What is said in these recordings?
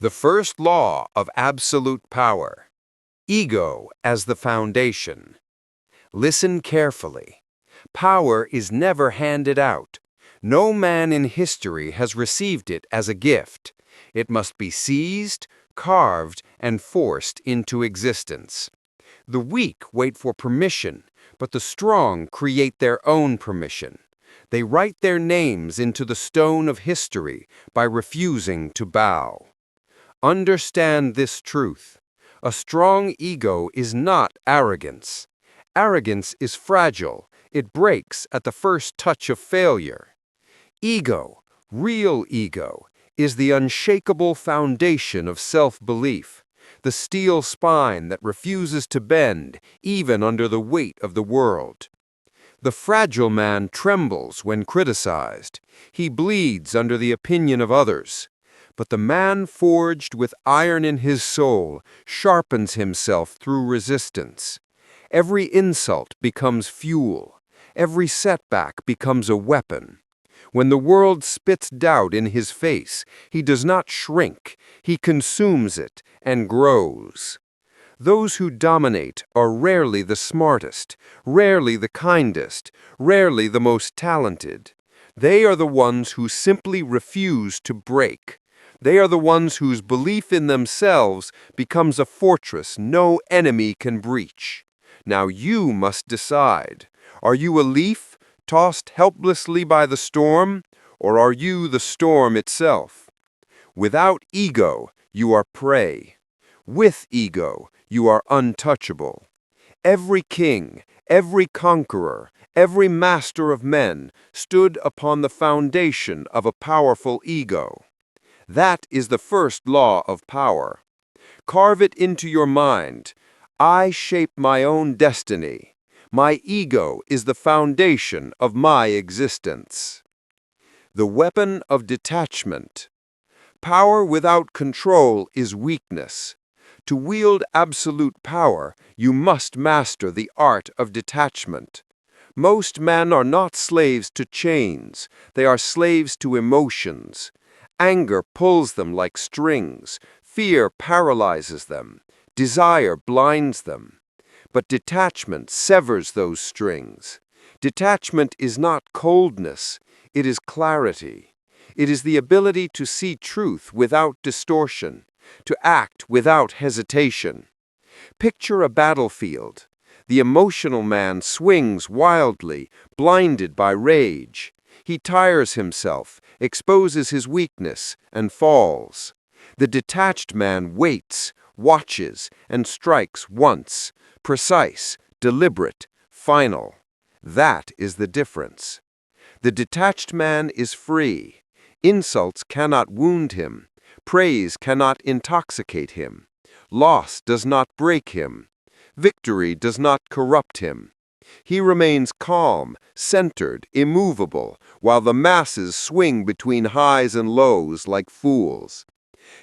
The first law of absolute power. Ego as the foundation. Listen carefully. Power is never handed out. No man in history has received it as a gift. It must be seized, carved, and forced into existence. The weak wait for permission, but the strong create their own permission. They write their names into the stone of history by refusing to bow. Understand this truth. A strong ego is not arrogance. Arrogance is fragile. It breaks at the first touch of failure. Ego, real ego, is the unshakable foundation of self-belief, the steel spine that refuses to bend even under the weight of the world. The fragile man trembles when criticized. He bleeds under the opinion of others. But the man forged with iron in his soul sharpens himself through resistance. Every insult becomes fuel. Every setback becomes a weapon. When the world spits doubt in his face, he does not shrink. He consumes it and grows. Those who dominate are rarely the smartest, rarely the kindest, rarely the most talented. They are the ones who simply refuse to break. They are the ones whose belief in themselves becomes a fortress no enemy can breach. Now you must decide. Are you a leaf, tossed helplessly by the storm, or are you the storm itself? Without ego, you are prey. With ego, you are untouchable. Every king, every conqueror, every master of men stood upon the foundation of a powerful ego. That is the first law of power. Carve it into your mind. I shape my own destiny. My ego is the foundation of my existence. The weapon of detachment. Power without control is weakness. To wield absolute power, you must master the art of detachment. Most men are not slaves to chains. They are slaves to emotions. Anger pulls them like strings. Fear paralyzes them. Desire blinds them. But detachment severs those strings. Detachment is not coldness. It is clarity. It is the ability to see truth without distortion, to act without hesitation. Picture a battlefield. The emotional man swings wildly, blinded by rage. He tires himself, exposes his weakness, and falls. The detached man waits, watches, and strikes once, precise, deliberate, final. That is the difference. The detached man is free. Insults cannot wound him. Praise cannot intoxicate him. Loss does not break him. Victory does not corrupt him. He remains calm, centered, immovable, while the masses swing between highs and lows like fools.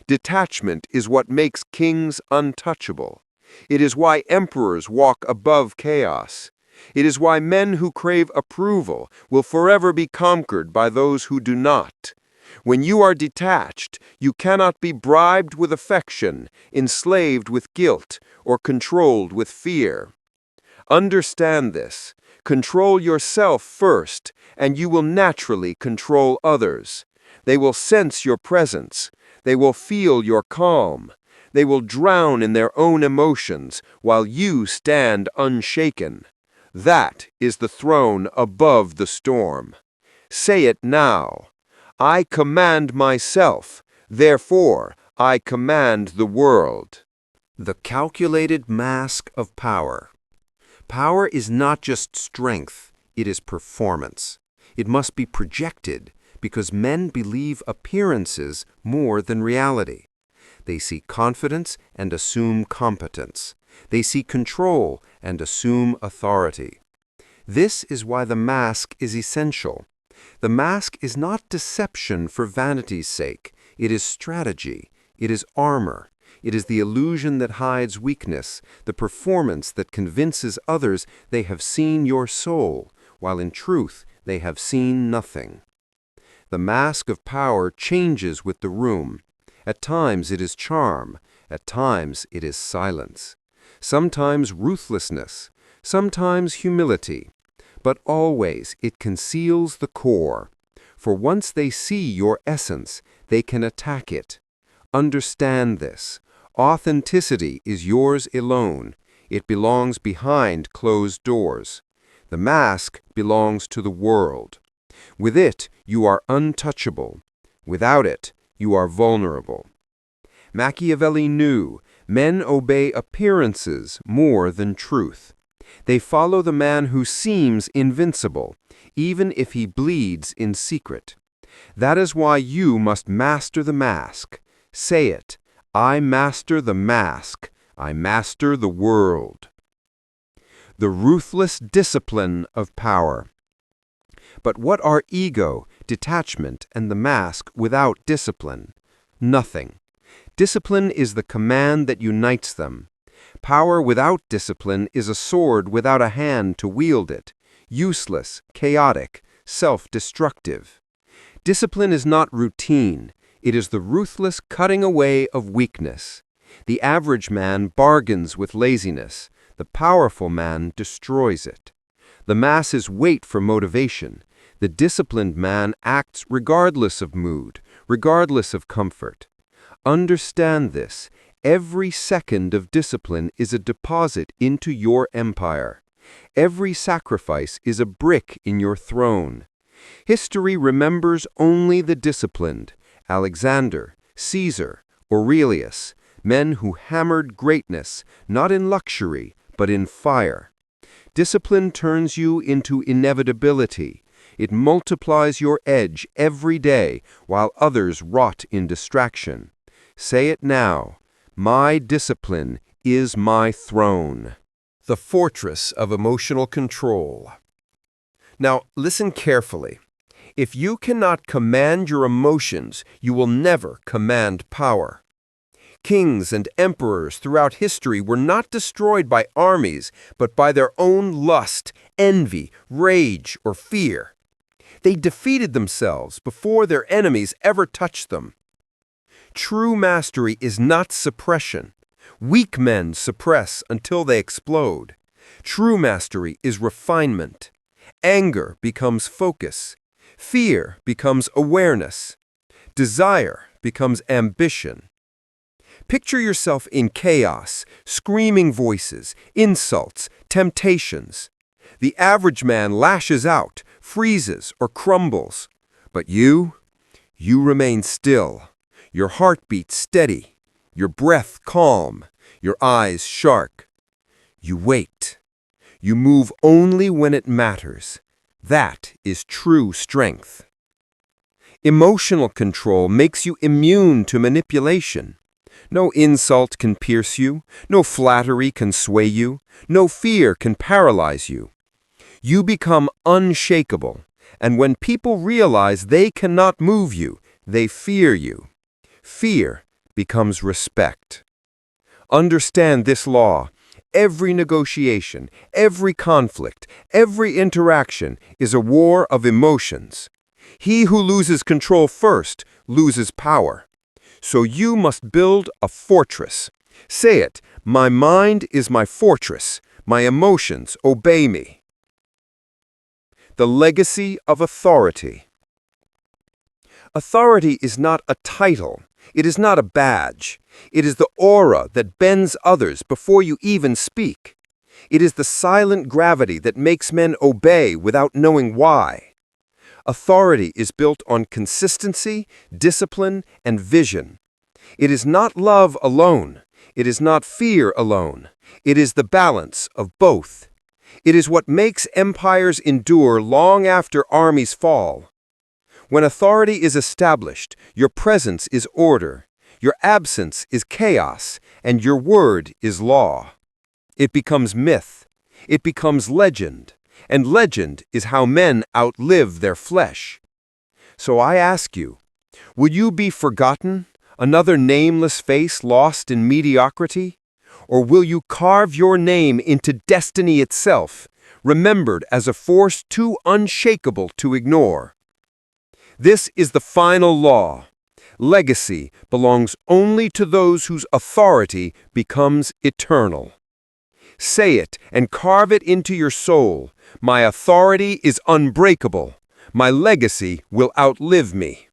Detachment is what makes kings untouchable. It is why emperors walk above chaos. It is why men who crave approval will forever be conquered by those who do not. When you are detached, you cannot be bribed with affection, enslaved with guilt, or controlled with fear. Understand this. Control yourself first, and you will naturally control others. They will sense your presence. They will feel your calm. They will drown in their own emotions while you stand unshaken. That is the throne above the storm. Say it now. I command myself, therefore I command the world. The calculated mask of power. Power is not just strength, it is performance. It must be projected because men believe appearances more than reality. They see confidence and assume competence. They see control and assume authority. This is why the mask is essential. The mask is not deception for vanity's sake. It is strategy. It is armor. It is the illusion that hides weakness, the performance that convinces others they have seen your soul, while in truth they have seen nothing. The mask of power changes with the room. At times it is charm, at times it is silence. Sometimes ruthlessness, sometimes humility. But always it conceals the core. For once they see your essence, they can attack it. Understand this. Authenticity is yours alone. It belongs behind closed doors. The mask belongs to the world. With it, you are untouchable. Without it, you are vulnerable. Machiavelli knew men obey appearances more than truth. They follow the man who seems invincible, even if he bleeds in secret. That is why you must master the mask. Say it, I master the mask. I master the world. The ruthless discipline of power. But what are ego, detachment, and the mask without discipline? Nothing. Discipline is the command that unites them. Power without discipline is a sword without a hand to wield it, useless, chaotic, self-destructive. Discipline is not routine. It is the ruthless cutting away of weakness. The average man bargains with laziness. The powerful man destroys it. The masses wait for motivation. The disciplined man acts regardless of mood, regardless of comfort. Understand this. Every second of discipline is a deposit into your empire. Every sacrifice is a brick in your throne. History remembers only the disciplined. Alexander, Caesar, Aurelius, men who hammered greatness, not in luxury, but in fire. Discipline turns you into inevitability. It multiplies your edge every day while others rot in distraction. Say it now. My discipline is my throne. The fortress of emotional control. Now, listen carefully. If you cannot command your emotions, you will never command power. Kings and emperors throughout history were not destroyed by armies, but by their own lust, envy, rage, or fear. They defeated themselves before their enemies ever touched them. True mastery is not suppression. Weak men suppress until they explode. True mastery is refinement. Anger becomes focus. Fear becomes awareness. Desire becomes ambition. Picture yourself in chaos, screaming voices, insults, temptations. The average man lashes out, freezes, or crumbles. But you remain still. Your heartbeat steady, your breath calm, your eyes sharp. You wait. You move only when it matters. That is true strength. Emotional control makes you immune to manipulation. No insult can pierce you. No flattery can sway you. No fear can paralyze you. You become unshakable, and when people realize they cannot move you, they fear you. Fear becomes respect. Understand this law. Every negotiation, every conflict, every interaction is a war of emotions. He who loses control first loses power. So you must build a fortress. Say it, my mind is my fortress. My emotions obey me. The legacy of authority. Authority is not a title. It is not a badge. It is the aura that bends others before you even speak. It is the silent gravity that makes men obey without knowing why. Authority is built on consistency, discipline, and vision. It is not love alone. It is not fear alone. It is the balance of both. It is what makes empires endure long after armies fall. When authority is established, your presence is order, your absence is chaos, and your word is law. It becomes myth. It becomes legend. And legend is how men outlive their flesh. So I ask you, will you be forgotten, another nameless face lost in mediocrity? Or will you carve your name into destiny itself, remembered as a force too unshakable to ignore? This is the final law. Legacy belongs only to those whose authority becomes eternal. Say it and carve it into your soul. My authority is unbreakable. My legacy will outlive me.